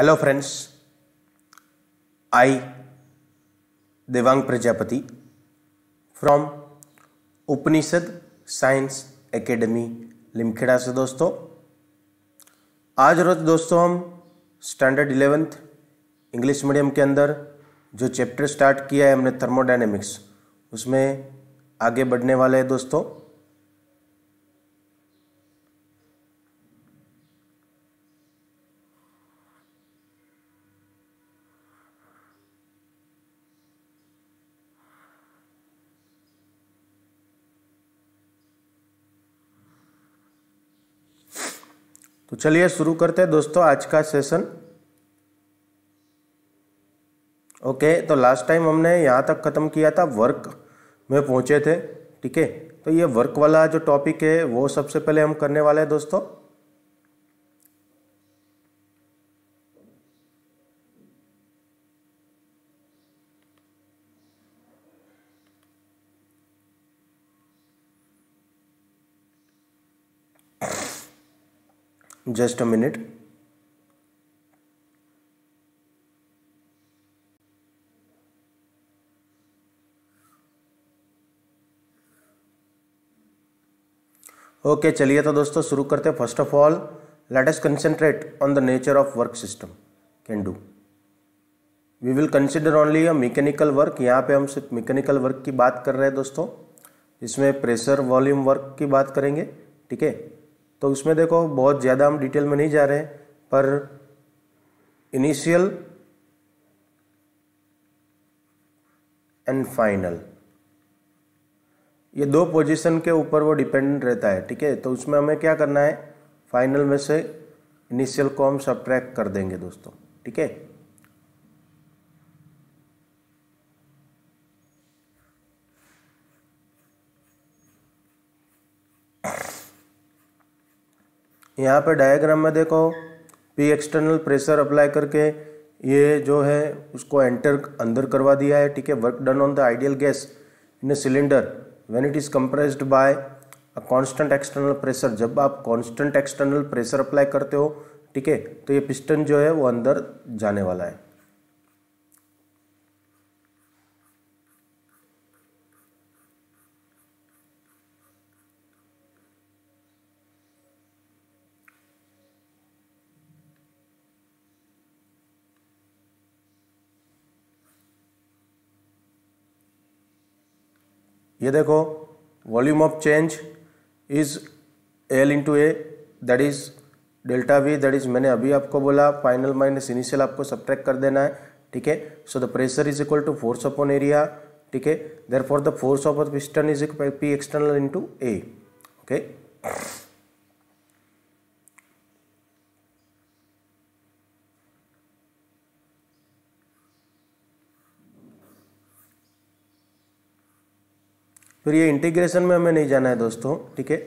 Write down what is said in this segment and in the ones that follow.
Hello friends, I Devang Prajapati from Upanishad science academy Limkheda से। दोस्तों आज रोज दोस्तों हम स्टैंडर्ड 11th इंग्लिश मीडियम के अंदर जो चैप्टर स्टार्ट किया है हमने थर्मोडायनेमिक्स, उसमें आगे बढ़ने वाले हैं दोस्तों। तो चलिए शुरू करते हैं दोस्तों आज का सेशन। ओके, तो लास्ट टाइम हमने यहाँ तक ख़त्म किया था, वर्क में पहुँचे थे। ठीक है, तो ये वर्क वाला जो टॉपिक है वो सबसे पहले हम करने वाले हैं दोस्तों। Just a minute. ओके, चलिए तो दोस्तों शुरू करते हैं। First of all let us concentrate on the nature of work system can do. We will consider only a mechanical work. यहाँ पे हम सिर्फ मैकेनिकल वर्क की बात कर रहे हैं दोस्तों। इसमें प्रेशर वॉल्यूम वर्क की बात करेंगे। ठीक है, तो उसमें देखो बहुत ज़्यादा हम डिटेल में नहीं जा रहे हैं, पर इनिशियल एंड फाइनल ये दो पोजीशन के ऊपर वो डिपेंड रहता है। ठीक है, तो उसमें हमें क्या करना है, फाइनल में से इनिशियल को हम सबट्रैक्ट कर देंगे दोस्तों। ठीक है, यहाँ पे डायग्राम में देखो पी एक्सटर्नल प्रेशर अप्लाई करके ये जो है उसको एंटर अंदर करवा दिया है। ठीक है, work done on the ideal gas in a cylinder when it is compressed by a constant external pressure. जब आप कांस्टेंट एक्सटर्नल प्रेशर अप्लाई करते हो, ठीक है, तो ये पिस्टन जो है वो अंदर जाने वाला है। ये देखो volume of change is L into A, that is delta V, that is मैंने अभी आपको बोला फाइनल माइनस इनिशियल आपको सबट्रैक्ट कर देना है। ठीक है, so the pressure is equal to force upon area. ठीक है, therefore the force of the piston is equal P external into A. Okay, फिर ये इंटीग्रेशन में हमें नहीं जाना है दोस्तों। ठीक है,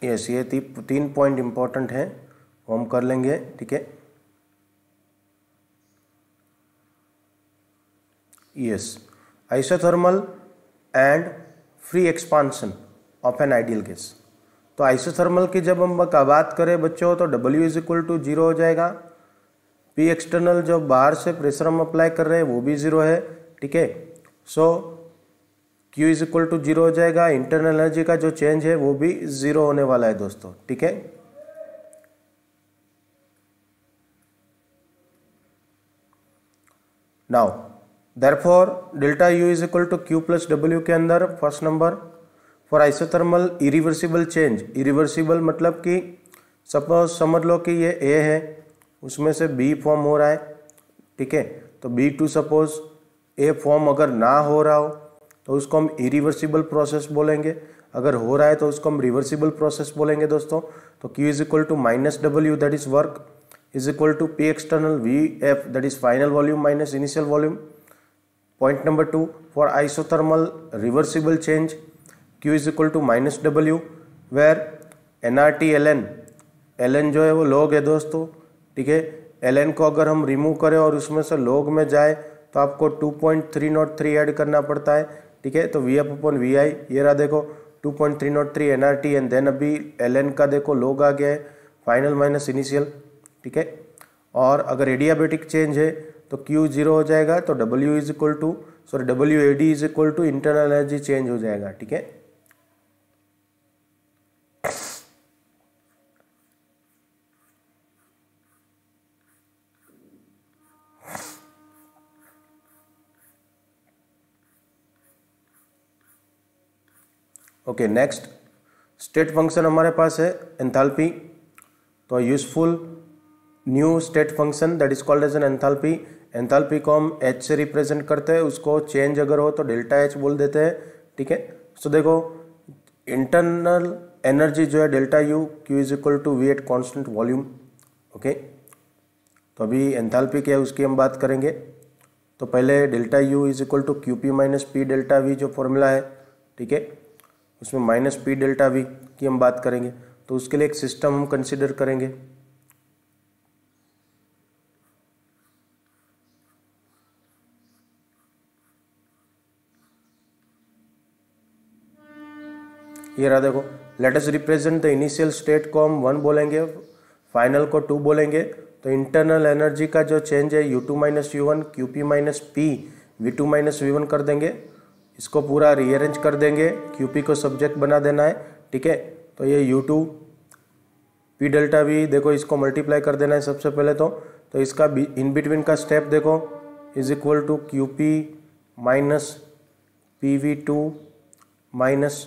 यस, ये तीन पॉइंट इंपॉर्टेंट हैं, वो हम कर लेंगे। ठीक है, yes, isothermal and free expansion of an ideal gas. तो आइसोथर्मल की जब हम बात करें बच्चों, तो W इज इक्वल टू 0 हो जाएगा। पी एक्सटर्नल जो बाहर से प्रेशर हम अप्लाई कर रहे हैं वो भी 0 है। ठीक है, सो Q इज इक्वल टू 0 हो जाएगा। इंटरनल एनर्जी का जो चेंज है वो भी 0 होने वाला है दोस्तों। ठीक है, now therefore delta U is equal to Q plus W के अंदर first number for isothermal irreversible change. Irreversible मतलब कि सपोज समझ लो कि ये A है, उसमें से B फॉर्म हो रहा है। ठीक है, तो B2 सपोज A फॉर्म अगर ना हो रहा हो तो उसको हम इरिवर्सिबल प्रोसेस बोलेंगे। अगर हो रहा है तो उसको हम रिवर्सिबल प्रोसेस बोलेंगे दोस्तों। तो Q is equal to minus W that is work is equal to P external VF that is final volume minus initial volume. Point number 2 for isothermal reversible change Q is equal to minus W where NRT ln जो है वो log है दोस्तों, ठीक है। ln को अगर हम रिमूव करें और उसमें से log में जाए तो आपको 2.303 ऐड करना पड़ता है, ठीक है। तो VF अपॉन VI ये रहा देखो 2.303 NRT एंड देन अभी ln का देखो log आ गया है फाइनल माइनस इनिशियल, ठीक है। और अगर एडियाबेटिक चेंज है तो Q 0 हो जाएगा, तो W is equal to WAD is equal to internal energy change हो जाएगा, ठीक है। ओके, नेक्स्ट स्टेट फंक्शन हमारे पास है एंथैल्पी। तो useful new state function that is called as an enthalpy. Enthalpy को हम H से रिप्रेजेंट करते हैं, उसको चेंज अगर हो तो डेल्टा H बोल देते हैं, ठीक है। सो देखो इंटरनल एनर्जी जो है delta U Q is equal to V at constant volume, okay. तो अभी एंथैल्पी क्या है उसकी हम बात करेंगे। तो पहले delta U is equal to QP minus P delta V जो फॉर्मूला है, ठीक है, उसमें माइनस P डेल्टा V की हम बात करेंगे। तो उसके लिए एक सिस्टम हम कंसिडर करेंगे। ये रहा देखो, let us represent the initial state को हम 1 बोलेंगे, फाइनल को 2 बोलेंगे। तो इंटरनल एनर्जी का जो चेंज है U2 minus U1 QP minus P V2 minus V1 कर देंगे, इसको पूरा रीअरेंज कर देंगे, QP को सब्जेक्ट बना देना है, ठीक है। तो ये U2 P डेल्टा V देखो इसको मल्टीप्लाई कर देना है सबसे पहले। तो इसका इन बिटवीन का स्टेप देखो is equal to QP minus PV2 minus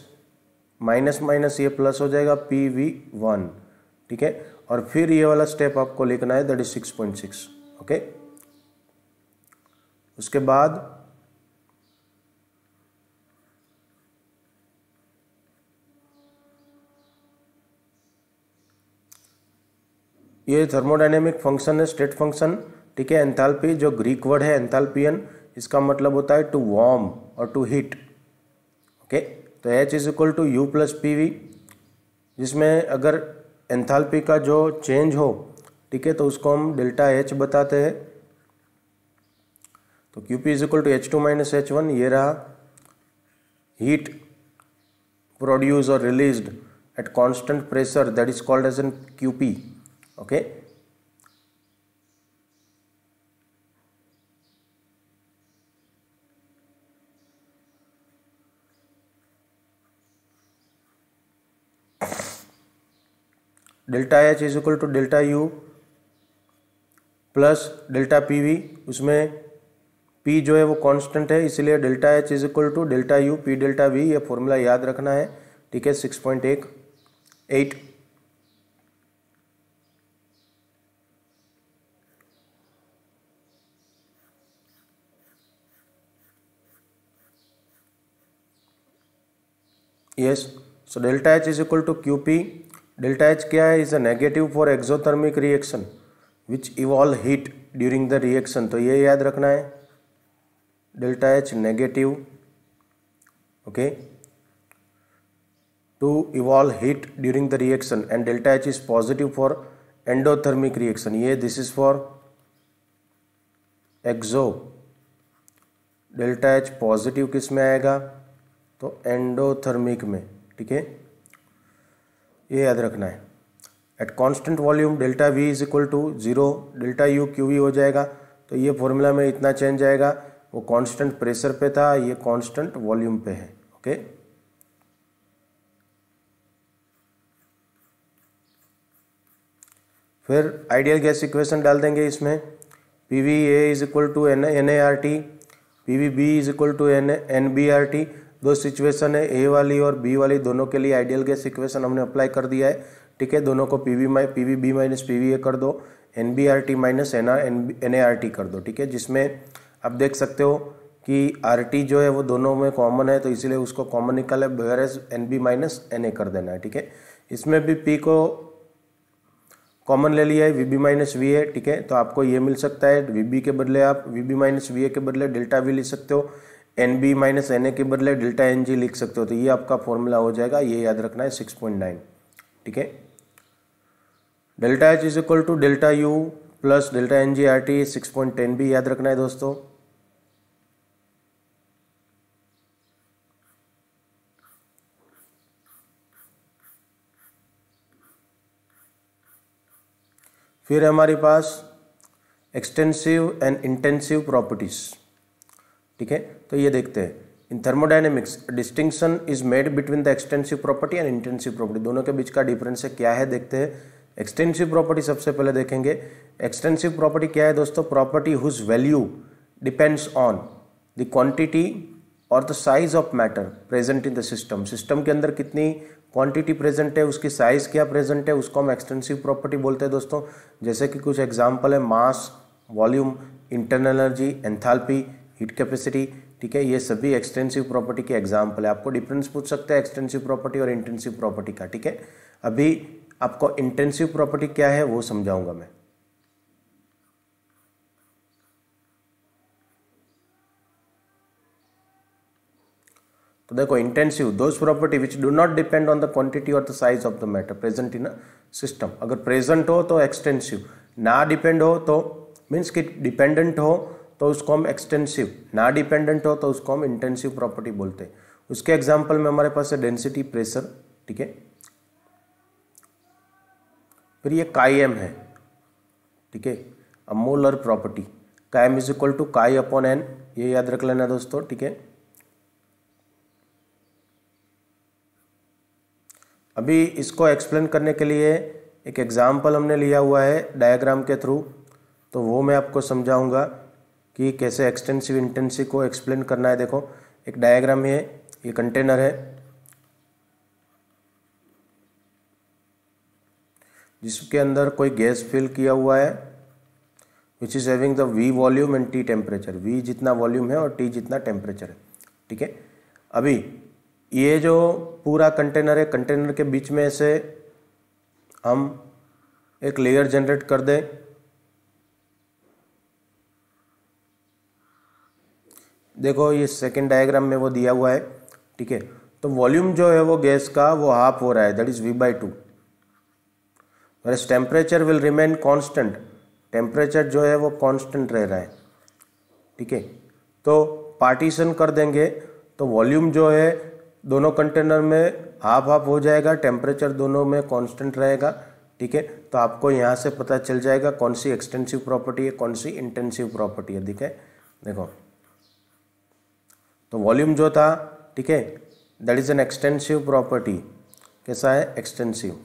minus minus ये प्लस हो जाएगा PV1, ठीक है। और फिर ये वाला स्टेप आपको लिखना है दैट इज 6.6, ओके। उसके बाद ये थर्मोडायनेमिक फंक्शन है, स्टेट फंक्शन, ठीक है। एंथैल्पी जो ग्रीक वर्ड है एंथैल्पियन, इसका मतलब होता है टू वार्म और टू हीट, ओके। तो H is equal to U plus PV, जिसमें अगर एंथैल्पी का जो चेंज हो, ठीक है, तो उसको हम डेल्टा H बताते हैं। तो QP is equal to H2 minus H1, ये रहा हीट प्रोड्यूस और released at constant pressure that is called as an QP, okay. Delta H is equal to delta U plus delta PV, उसमें P जो है वो constant है, इसलिए delta H is equal to delta U P delta V, ये formula याद रखना है, ठीक है। 6.8 yes. So delta H is equal to QP। Delta H क्या है, is a negative for exothermic reaction which evolve heat during the reaction. तो ये याद रखना है, delta H negative, okay, to evolve heat during the reaction and delta H is positive for endothermic reaction. ये this is for exo. Delta H positive किस में आएगा, तो एंडोथर्मिक में, ठीक है, ये याद रखना है। At constant volume delta V is equal to 0 delta U QV हो जाएगा। तो ये फॉर्मूला में इतना चेंज आएगा, वो कांस्टेंट प्रेशर पे था, ये कांस्टेंट वॉल्यूम पे है, ओके। फिर आइडियल गैस इक्वेशन डाल देंगे इसमें, PVA is equal to NART, PVB is equal to NBRT। दो सिचुएशन है, ए वाली और बी वाली, दोनों के लिए आइडियल गैस इक्वेशन हमने अप्लाई कर दिया है, ठीक है। दोनों को PVB माइनस PVA कर दो, NBRT माइनस NART कर दो, ठीक है। जिसमें आप देख सकते हो कि RT जो है वो दोनों में कॉमन है, तो इसीलिए उसको कॉमन निकाले, वेयरएज NB माइनस NA कर देना है, ठीक है। इसमें भी P को कॉमन ले लिया है, VB माइनस VA, ठीक है। तो आपको ये मिल सकता है, VB के बदले आप VB माइनस VA के बदले डेल्टा V लिख सकते हो, NB माइनस NA के बदले डेल्टा NG लिख सकते हो। तो ये आपका फॉर्मूला हो जाएगा, ये याद रखना है 6.9, ठीक है। Delta H is equal to delta U plus delta NG RT 6.10 भी याद रखना है दोस्तों। फिर हमारे पास एक्सटेंसिव एंड इंटेंसिव प्रॉपर्टीज, ठीक है। तो ये देखते हैं, in thermodynamics distinction is made between the extensive property and intensive property, दोनों के बीच का डिफरेंस है क्या है देखते हैं। एक्सटेंसिव प्रॉपर्टी सबसे पहले देखेंगे। एक्सटेंसिव प्रॉपर्टी क्या है दोस्तों? Property whose value depends on the quantity और the size of matter present in the system. System के अंदर कितनी क्वांटिटी प्रेजेंट है, उसकी साइज क्या प्रेजेंट है, उसको हम एक्सटेंसिव प्रॉपर्टी बोलते हैं दोस्तों। जैसे कि कुछ एग्जांपल है, mass, volume, internal energy, enthalpy, heat capacity, ठीक है। ये सभी एक्सटेंसिव प्रॉपर्टी के एग्जांपल है। आपको डिफरेंस पूछ सकते हैं एक्सटेंसिव प्रॉपर्टी और इंटेंसिव प्रॉपर्टी का, ठीक है। अभी आपको इंटेंसिव प्रॉपर्टी क्या है वो समझाऊंगा मैं। तो देखो, intensive those property which do not depend on the quantity और the size of the matter present in a system. अगर प्रेजेंट हो तो एक्सटेंसिव, ना डिपेंड हो तो मीन्स कि डिपेंडेंट हो तो उसको हम एक्सटेंसिव, ना डिपेंडेंट हो तो उसको हम इंटेंसिव प्रॉपर्टी बोलते हैं। उसके एग्जांपल में हमारे पास है डेंसिटी, प्रेशर, ठीक है। फिर ये काईएम है, ठीक है, molar property, chi m is equal to chi upon N, ये याद रख लेना दोस्तों, ठीक है। अभी इसको एक्सप्लेन करने के लिए एक एग्जाम्पल हमने लिया हुआ है डायग्राम के थ्रू, तो वो मैं आपको समझाऊंगा कि कैसे एक्सटेंसिव इंटेंसिव को एक्सप्लेन करना है। देखो, एक डायग्राम है, ये कंटेनर है जिसके अंदर कोई गैस फिल किया हुआ है, which is having the V volume and T temperature. V जितना वॉल्यूम है और T जितना टेम्परेचर है, ठीक है। अभी ये जो पूरा कंटेनर है, कंटेनर के बीच में से हम एक लेयर जनरेट कर दें। देखो, ये सेकेंड डायग्राम में वो दिया हुआ है, ठीक है। तो वॉल्यूम जो है वो गैस का वो हाफ हो रहा है, दैट इज V/2। वैसे temperature will remain constant, temperature जो है वो कांस्टेंट रह रहा है, ठीक है। तो पार्टीशन कर देंगे तो वॉल्यूम जो है दोनों कंटेनर में हाफ हाफ हो जाएगा, टेम्परेचर दोनों में कांस्टेंट रहेगा, ठीक है। तो आपको यहाँ से पता चल जाएगा कौन सी एक्सटेंसिव प्रॉपर्टी है, कौन सी इंटेंसिव प्रॉपर्टी है, ठीक है। देखो, तो वॉल्यूम जो था, ठीक है, that is an extensive property. कैसा है? एक्सटेंसिव,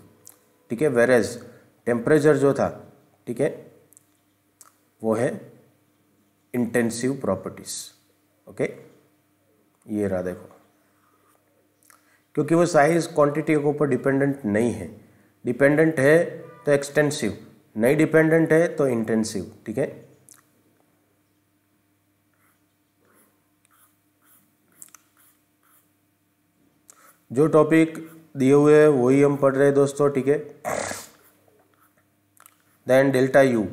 ठीक है। वेरेज टेम्परेचर जो था, ठीक है, वो है इंटेंसिव प्रॉपर्टीज, ओके। ये रहा, देखो, क्योंकि वो साइज क्वांटिटी के ऊपर डिपेंडेंट नहीं है। डिपेंडेंट है तो एक्सटेंसिव, नहीं डिपेंडेंट है तो इंटेंसिव, ठीक है। जो टॉपिक दिए हुए हैं वही हम पढ़ रहे हैं दोस्तों, ठीक है। Then delta U,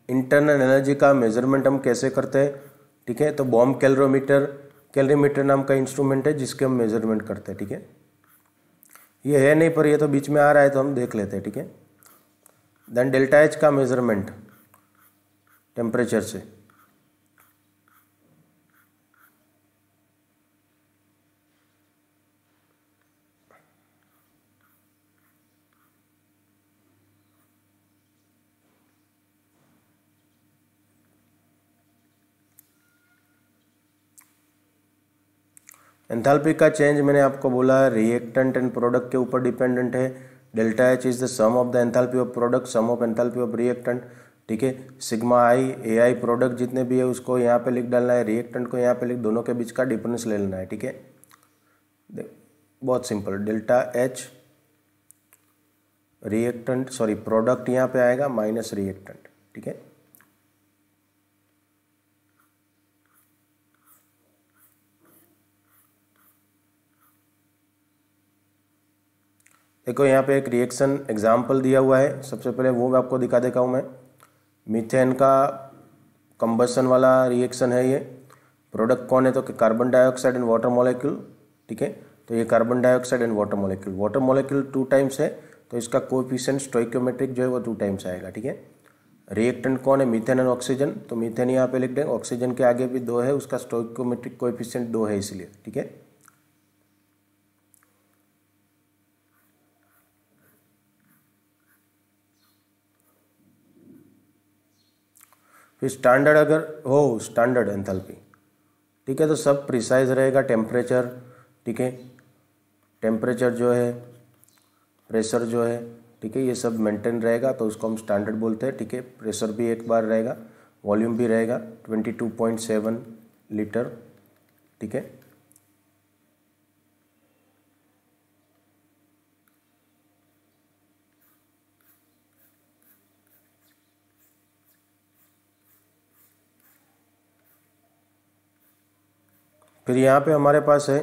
internal energy का मेजरमेंट हम कैसे करते हैं, ठीक है। तो बॉम्ब कैलोरीमीटर, कैलोरीमीटर नाम का इंस्ट्रूमेंट है जिसके हम मेजरमेंट करते हैं, ठीक है। ये है नहीं पर ये तो बीच में आ रहा है तो हम देख लेते हैं, ठीक है। देन डेल्टा H का मेजरमेंट टेम्परेचर से, एंथैल्पी का चेंज मैंने आपको बोला रिएक्टेंट एंड प्रोडक्ट के ऊपर डिपेंडेंट है। Delta H is the sum of the enthalpy of product, sum of enthalpy of reactant, ठीक है। सिग्मा आई AI प्रोडक्ट जितने भी है उसको यहाँ पे लिख डालना है, रिएक्टेंट को यहाँ पे लिख, दोनों के बीच का डिफरेंस ले लेना है, ठीक है। बहुत simple, delta H reactant, sorry product यहाँ पे आएगा माइनस रिएक्टेंट, ठीक है। देखो यहाँ पे एक रिएक्शन एग्जाम्पल दिया हुआ है, सबसे पहले वो आपको दिखा देता हूँ मैं। मीथेन का कंबसन वाला रिएक्शन है ये। प्रोडक्ट कौन है तो carbon dioxide and water molecule, ठीक है। तो ये carbon dioxide and water molecule 2 times है, तो इसका कोएफिशिएंट स्टोइकियोमेट्रिक जो है वो 2 टाइम्स आएगा, ठीक है। रिएक्टेंट कौन है, मीथेन एंड ऑक्सीजन, तो मीथेन यहाँ पे लिख देंगे, ऑक्सीजन के आगे भी 2 है, उसका स्टोइकियोमेट्रिक कोएफिशिएंट 2 है इसलिए, ठीक है। फिर स्टैंडर्ड अगर हो, स्टैंडर्ड एंथैल्पी, ठीक है, तो सब प्रिसाइज रहेगा। टेम्परेचर, ठीक है, टेम्परेचर जो है, प्रेशर जो है, ठीक है, ये सब मेंटेन रहेगा, तो उसको हम स्टैंडर्ड बोलते हैं, ठीक है। प्रेशर भी एक बार रहेगा, वॉल्यूम भी रहेगा 22.7 लीटर, ठीक है। फिर यहाँ पे हमारे पास है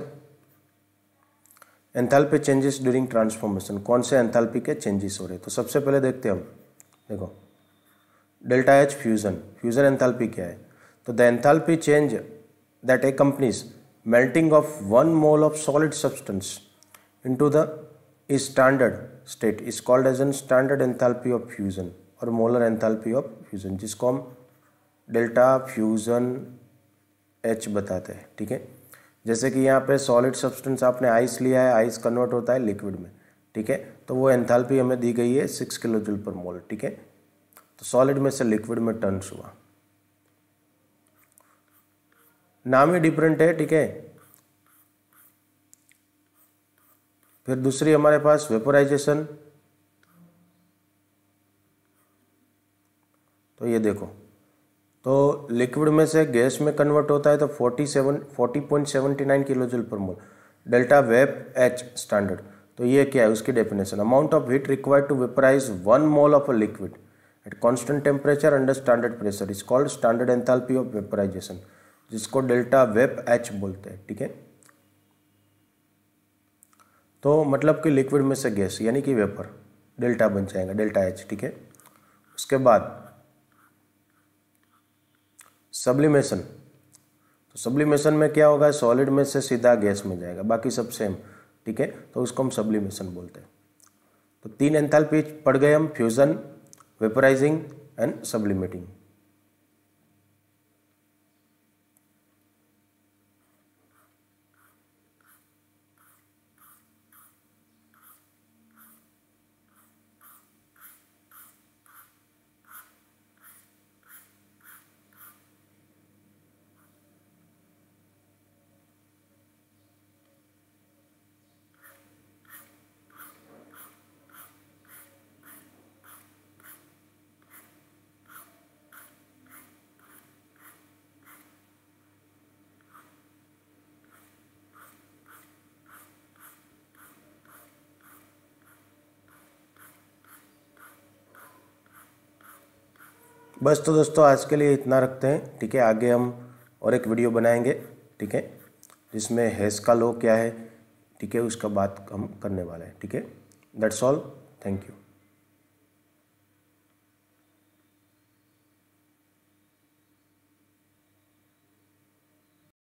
एंथैल्पी चेंजेस ड्यूरिंग ट्रांसफॉर्मेशन, कौन से एंथैल्पी के चेंजेस हो रहे हैं। तो सबसे पहले देखते हैं हम, देखो delta H fusion, fusion enthalpy क्या है। तो the enthalpy change that accompanies melting of 1 mole of solid substance into the standard state is called as an standard enthalpy of fusion और molar enthalpy of fusion, जिसको हम delta fusion H बताते हैं, ठीक है। जैसे कि यहाँ पे सॉलिड सब्सटेंस आपने आइस लिया है, आइस कन्वर्ट होता है लिक्विड में, ठीक है। तो वो एंथैल्पी हमें दी गई है 6 किलो जूल पर मोल, ठीक है। तो सॉलिड में से लिक्विड में टर्न्स हुआ, नाम ही डिफरेंट है, ठीक है। फिर दूसरी हमारे पास वेपोराइजेशन, तो ये देखो, तो लिक्विड में से गैस में कन्वर्ट होता है तो 40.79 kilo joule per mole, delta vap H standard. तो ये क्या है उसकी definition, amount of heat required to vaporize 1 mole of a liquid at constant temperature under standard pressure is called standard enthalpy of vaporization, जिसको delta vap H बोलते हैं, ठीक है। तो मतलब कि लिक्विड में से गैस यानी कि वेपर, डेल्टा बन जाएगा डेल्टा एच, ठीक है। उसके बाद सब्लिमेशन, तो सब्लिमेशन में क्या होगा, सॉलिड में से सीधा गैस में जाएगा, बाकी सब सेम, ठीक है। तो उसको हम सब्लिमेशन बोलते हैं। तो 3 एंथैल्पी पढ़ गए हम, फ्यूजन, वेपराइजिंग एंड सब्लिमेटिंग। बस तो दोस्तों आज के लिए इतना रखते हैं, ठीक है। आगे हम और एक वीडियो बनाएंगे, ठीक है, जिसमें हेस का लॉ क्या है, ठीक है, उसका बात हम करने वाले हैं, ठीक है। That's all, thank you.